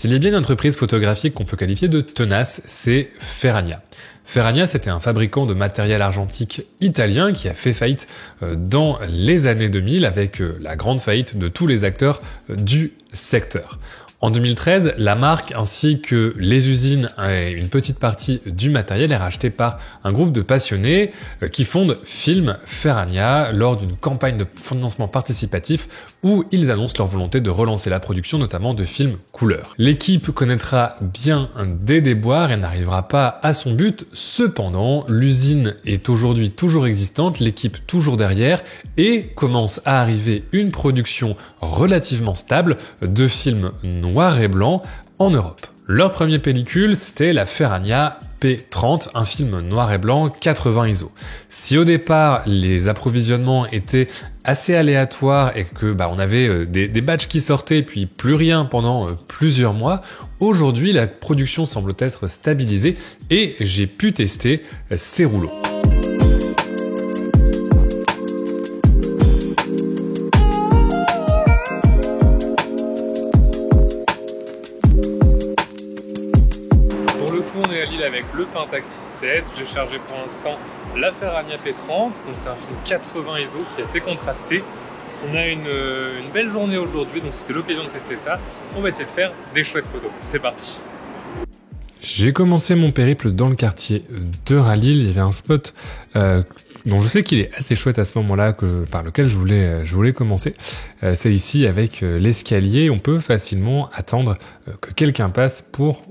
S'il y a bien une entreprise photographique qu'on peut qualifier de tenace, c'est Ferragna. Ferragna, c'était un fabricant de matériel argentique italien qui a fait faillite dans les années 2000 avec la grande faillite de tous les acteurs du secteur. En 2013, la marque ainsi que les usines et une petite partie du matériel est rachetée par un groupe de passionnés qui fondent Film Ferragna lors d'une campagne de financement participatif où ils annoncent leur volonté de relancer la production notamment de films couleur. L'équipe connaîtra bien des déboires et n'arrivera pas à son but. Cependant, l'usine est aujourd'hui toujours existante, l'équipe toujours derrière et commence à arriver une production relativement stable de films noir et blanc en Europe. Leur première pellicule, c'était la Ferragna P30, un film noir et blanc 80 ISO. Si au départ les approvisionnements étaient assez aléatoires et que on avait des batchs qui sortaient puis plus rien pendant plusieurs mois, aujourd'hui la production semble être stabilisée et j'ai pu tester ces rouleaux. On est à Lille avec le Pentax 6.7, j'ai chargé pour l'instant la Ferragna P30, donc c'est un film 80 ISO qui est assez contrasté. On a une belle journée aujourd'hui, donc c'était l'occasion de tester ça. On va essayer de faire des chouettes photos. C'est parti. J'ai commencé mon périple dans le quartier de Rallye. Il y avait un spot dont je sais qu'il est assez chouette à ce moment-là, par lequel je voulais commencer. C'est ici avec l'escalier. On peut facilement attendre que quelqu'un passe pour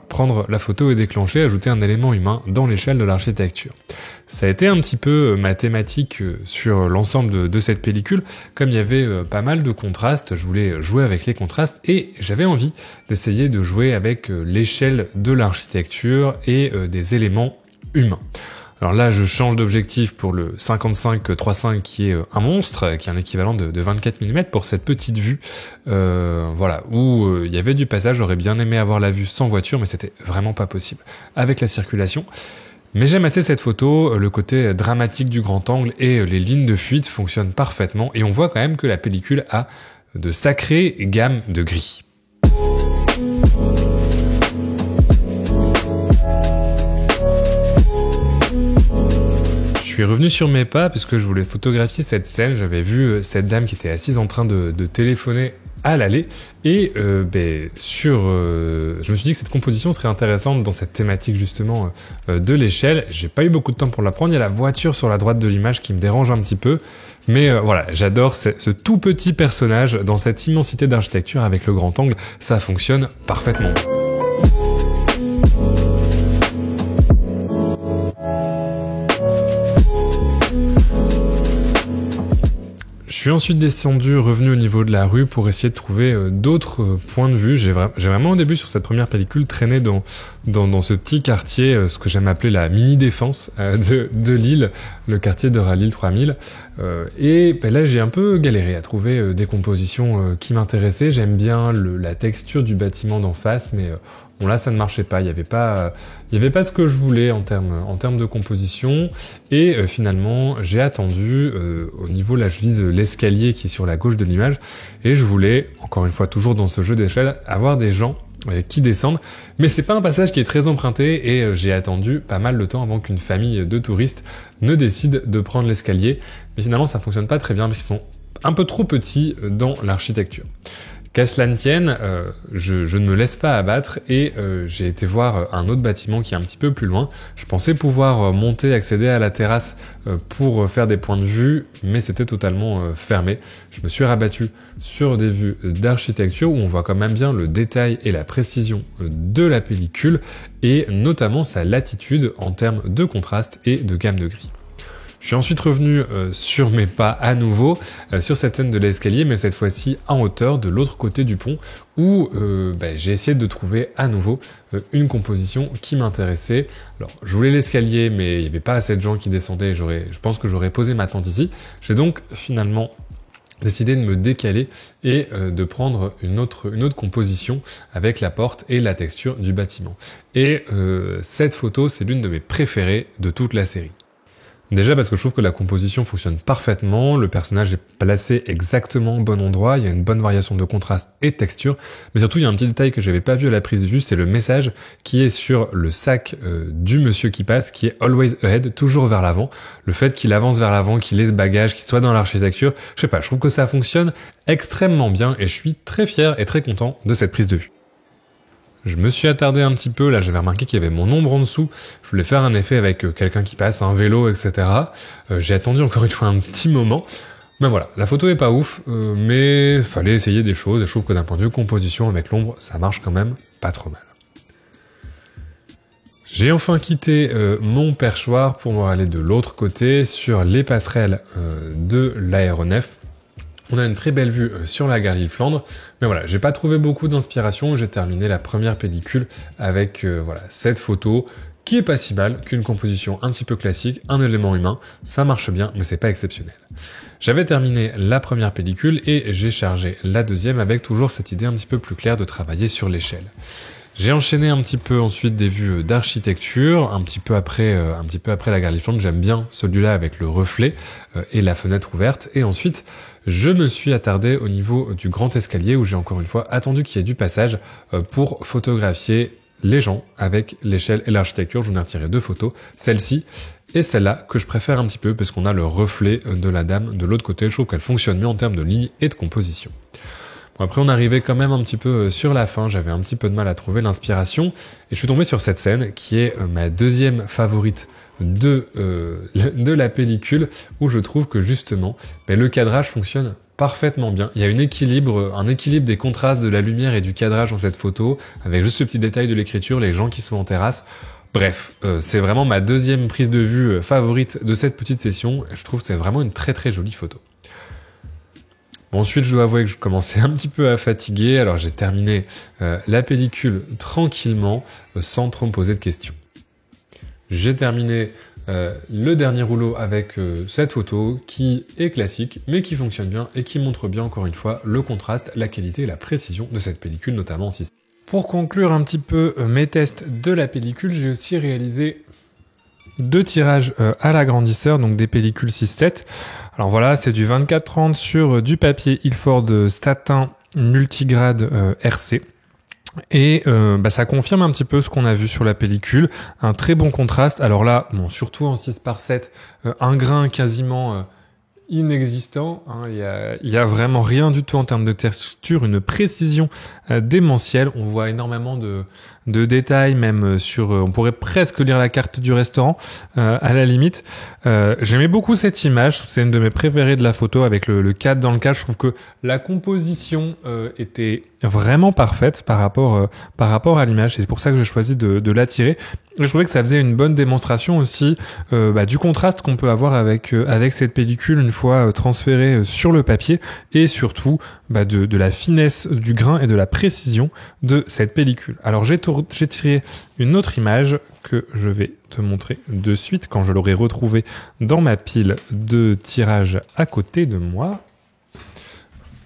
prendre la photo et déclencher, ajouter un élément humain dans l'échelle de l'architecture. Ça a été un petit peu ma thématique sur l'ensemble de cette pellicule. Comme il y avait pas mal de contrastes, je voulais jouer avec les contrastes et j'avais envie d'essayer de jouer avec l'échelle de l'architecture et des éléments humains. Alors là, je change d'objectif pour le 55-35 qui est un monstre, qui est un équivalent de 24 mm pour cette petite vue, où il y avait du passage. J'aurais bien aimé avoir la vue sans voiture, mais c'était vraiment pas possible avec la circulation. Mais j'aime assez cette photo, le côté dramatique du grand angle et les lignes de fuite fonctionnent parfaitement et on voit quand même que la pellicule a de sacrées gammes de gris. Je suis revenu sur mes pas parce que je voulais photographier cette scène. J'avais vu cette dame qui était assise en train de téléphoner à l'allée et je me suis dit que cette composition serait intéressante dans cette thématique justement de l'échelle. J'ai pas eu beaucoup de temps pour la prendre. Il y a la voiture sur la droite de l'image qui me dérange un petit peu, mais j'adore ce tout petit personnage dans cette immensité d'architecture avec le grand angle. Ça fonctionne parfaitement. Je suis ensuite descendu, revenu au niveau de la rue pour essayer de trouver d'autres points de vue. J'ai vraiment au début sur cette première pellicule traîné dans ce petit quartier, ce que j'aime appeler la mini-défense de Lille, le quartier de Rallye 3000. Là j'ai un peu galéré à trouver des compositions qui m'intéressaient. J'aime bien la texture du bâtiment d'en face, mais là ça ne marchait pas, il y avait pas ce que je voulais en termes de composition et finalement j'ai attendu au niveau là je vise l'escalier qui est sur la gauche de l'image et je voulais encore une fois toujours dans ce jeu d'échelle avoir des gens qui descendent, mais c'est pas un passage qui est très emprunté et j'ai attendu pas mal de temps avant qu'une famille de touristes ne décide de prendre l'escalier, mais finalement ça fonctionne pas très bien parce qu'ils sont un peu trop petits dans l'architecture. Qu'à cela ne tienne, je ne me laisse pas abattre et j'ai été voir un autre bâtiment qui est un petit peu plus loin. Je pensais pouvoir monter, accéder à la terrasse pour faire des points de vue, mais c'était totalement fermé. Je me suis rabattu sur des vues d'architecture où on voit quand même bien le détail et la précision de la pellicule et notamment sa latitude en termes de contraste et de gamme de gris. Je suis ensuite revenu sur mes pas à nouveau sur cette scène de l'escalier, mais cette fois-ci en hauteur de l'autre côté du pont où j'ai essayé de trouver à nouveau une composition qui m'intéressait. Alors je voulais l'escalier, mais il n'y avait pas assez de gens qui descendaient, je pense que j'aurais posé ma tente ici. J'ai donc finalement décidé de me décaler et de prendre une autre composition avec la porte et la texture du bâtiment. Et cette photo, c'est l'une de mes préférées de toute la série. Déjà parce que je trouve que la composition fonctionne parfaitement, le personnage est placé exactement au bon endroit, il y a une bonne variation de contraste et de texture, mais surtout il y a un petit détail que j'avais pas vu à la prise de vue, c'est le message qui est sur le sac du monsieur qui passe, qui est always ahead, toujours vers l'avant. Le fait qu'il avance vers l'avant, qu'il ait ce bagage, qu'il soit dans l'architecture, je sais pas, je trouve que ça fonctionne extrêmement bien et je suis très fier et très content de cette prise de vue. Je me suis attardé un petit peu, là j'avais remarqué qu'il y avait mon ombre en dessous, je voulais faire un effet avec quelqu'un qui passe, un vélo, etc. J'ai attendu encore une fois un petit moment, ben voilà, la photo est pas ouf, mais fallait essayer des choses, et je trouve que d'un point de vue composition avec l'ombre, ça marche quand même pas trop mal. J'ai enfin quitté mon perchoir pour aller de l'autre côté, sur les passerelles de l'aéronef. On a une très belle vue sur la gare Lille-Flandre, mais voilà, j'ai pas trouvé beaucoup d'inspiration, j'ai terminé la première pellicule avec voilà cette photo qui est pas si mal, qu'une composition un petit peu classique, un élément humain, ça marche bien, mais c'est pas exceptionnel. J'avais terminé la première pellicule et j'ai chargé la deuxième avec toujours cette idée un petit peu plus claire de travailler sur l'échelle. J'ai enchaîné un petit peu ensuite des vues d'architecture, un petit peu après la gare Lille-Flandre. J'aime bien celui-là avec le reflet et la fenêtre ouverte. Et ensuite, je me suis attardé au niveau du grand escalier où j'ai encore une fois attendu qu'il y ait du passage pour photographier les gens avec l'échelle et l'architecture. J'en ai retiré 2 photos, celle-ci et celle-là que je préfère un petit peu parce qu'on a le reflet de la dame de l'autre côté. Je trouve qu'elle fonctionne mieux en termes de ligne et de composition. Après, on arrivait quand même un petit peu sur la fin, j'avais un petit peu de mal à trouver l'inspiration, et je suis tombé sur cette scène qui est ma deuxième favorite de la pellicule, où je trouve que justement, le cadrage fonctionne parfaitement bien. Il y a un équilibre des contrastes de la lumière et du cadrage dans cette photo, avec juste ce petit détail de l'écriture, les gens qui sont en terrasse. Bref, c'est vraiment ma deuxième prise de vue favorite de cette petite session, et je trouve que c'est vraiment une très très jolie photo. Bon, ensuite, je dois avouer que je commençais un petit peu à fatiguer, alors j'ai terminé la pellicule tranquillement, sans trop me poser de questions. J'ai terminé le dernier rouleau avec cette photo qui est classique, mais qui fonctionne bien et qui montre bien, encore une fois, le contraste, la qualité et la précision de cette pellicule, notamment en 6. Pour conclure un petit peu mes tests de la pellicule, j'ai aussi réalisé 2 tirages à l'agrandisseur, donc des pellicules 6-7. Alors voilà, c'est du 24-30 sur du papier Ilford Statin multigrade RC. Et ça confirme un petit peu ce qu'on a vu sur la pellicule. Un très bon contraste. Alors là, bon, surtout en 6/7, un grain quasiment inexistant. Hein. Il y a vraiment rien du tout en termes de texture, une précision démentielle. On voit énormément de détails, même sur, on pourrait presque lire la carte du restaurant, à la limite. J'aimais beaucoup cette image, c'est une de mes préférées de la photo avec le cadre dans le cadre. Je trouve que la composition était vraiment parfaite par rapport à l'image. C'est pour ça que j'ai choisi de la tirer. Et je trouvais que ça faisait une bonne démonstration aussi du contraste qu'on peut avoir avec cette pellicule une fois transférée sur le papier, et surtout de la finesse du grain et de la précision de cette pellicule. Alors j'ai tiré une autre image que je vais te montrer de suite quand je l'aurai retrouvée dans ma pile de tirage à côté de moi.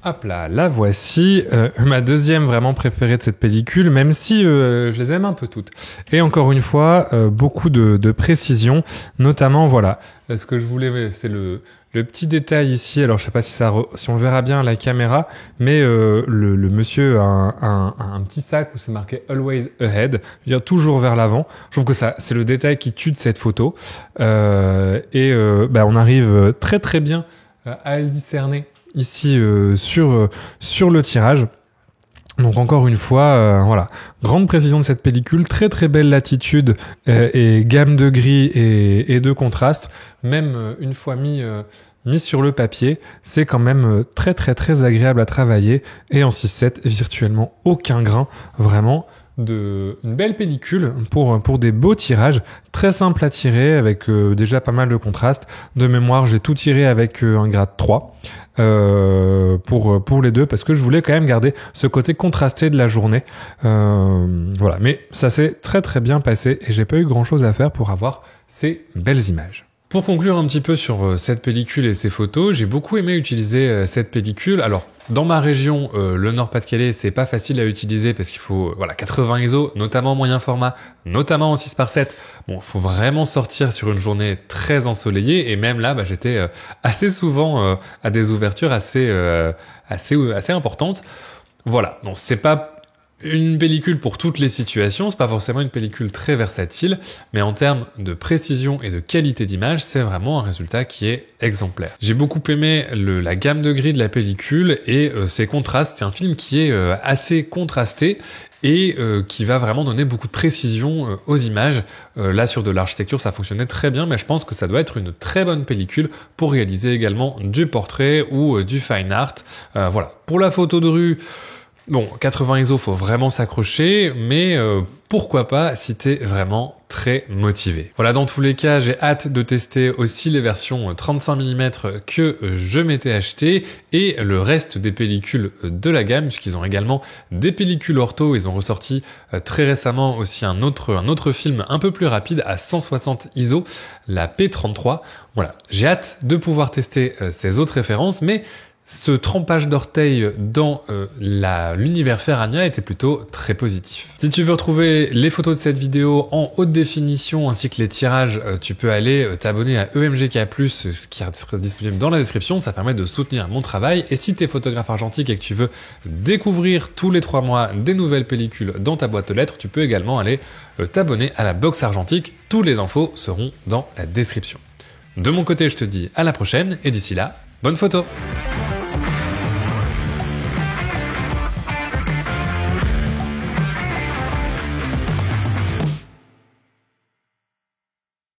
Hop là, la voici, ma deuxième vraiment préférée de cette pellicule, même si je les aime un peu toutes. Et encore une fois, beaucoup de précision, notamment voilà, ce que je voulais, c'est le petit détail ici. Alors je sais pas si on verra bien à la caméra, mais le monsieur a un petit sac où c'est marqué Always Ahead, dire toujours vers l'avant. Je trouve que ça, c'est le détail qui tue de cette photo, on arrive très très bien à le discerner ici sur le tirage. Donc encore une fois, voilà, grande précision de cette pellicule, très très belle latitude et gamme de gris et de contraste. Même une fois mis sur le papier, c'est quand même très très très agréable à travailler. Et en 6/7, virtuellement aucun grain, vraiment une belle pellicule pour des beaux tirages, très simple à tirer avec déjà pas mal de contraste. De mémoire, j'ai tout tiré avec un grade 3 pour les deux, parce que je voulais quand même garder ce côté contrasté de la journée. Voilà, mais ça s'est très très bien passé et j'ai pas eu grand chose à faire pour avoir ces belles images. Pour conclure un petit peu sur cette pellicule et ces photos, j'ai beaucoup aimé utiliser cette pellicule. Alors, Dans ma région, le Nord-Pas-de-Calais, c'est pas facile à utiliser parce qu'il faut 80 ISO, notamment moyen format, notamment en 6:7. Bon, faut vraiment sortir sur une journée très ensoleillée et même là, j'étais assez souvent à des ouvertures assez importantes. Voilà, bon, c'est pas une pellicule pour toutes les situations, c'est pas forcément une pellicule très versatile, mais en termes de précision et de qualité d'image, c'est vraiment un résultat qui est exemplaire. J'ai beaucoup aimé la gamme de gris de la pellicule et ses contrastes. C'est un film qui est assez contrasté et qui va vraiment donner beaucoup de précision aux images. Là, sur de l'architecture, ça fonctionnait très bien, mais je pense que ça doit être une très bonne pellicule pour réaliser également du portrait ou du fine art. Voilà. Pour la photo de rue, bon, 80 ISO, faut vraiment s'accrocher, mais pourquoi pas si t'es vraiment très motivé. Voilà, dans tous les cas, j'ai hâte de tester aussi les versions 35 mm que je m'étais acheté et le reste des pellicules de la gamme, puisqu'ils ont également des pellicules ortho. Ils ont ressorti très récemment aussi un autre film un peu plus rapide à 160 ISO, la P33. Voilà, j'ai hâte de pouvoir tester ces autres références, mais ce trempage d'orteil dans l'univers Ferrania était plutôt très positif. Si tu veux retrouver les photos de cette vidéo en haute définition ainsi que les tirages, tu peux aller t'abonner à EMGK+, ce qui sera disponible dans la description. Ça permet de soutenir mon travail. Et si tu es photographe argentique et que tu veux découvrir tous les 3 mois des nouvelles pellicules dans ta boîte aux lettres, tu peux également aller t'abonner à la box argentique. Toutes les infos seront dans la description. De mon côté, je te dis à la prochaine et d'ici là, bonne photo!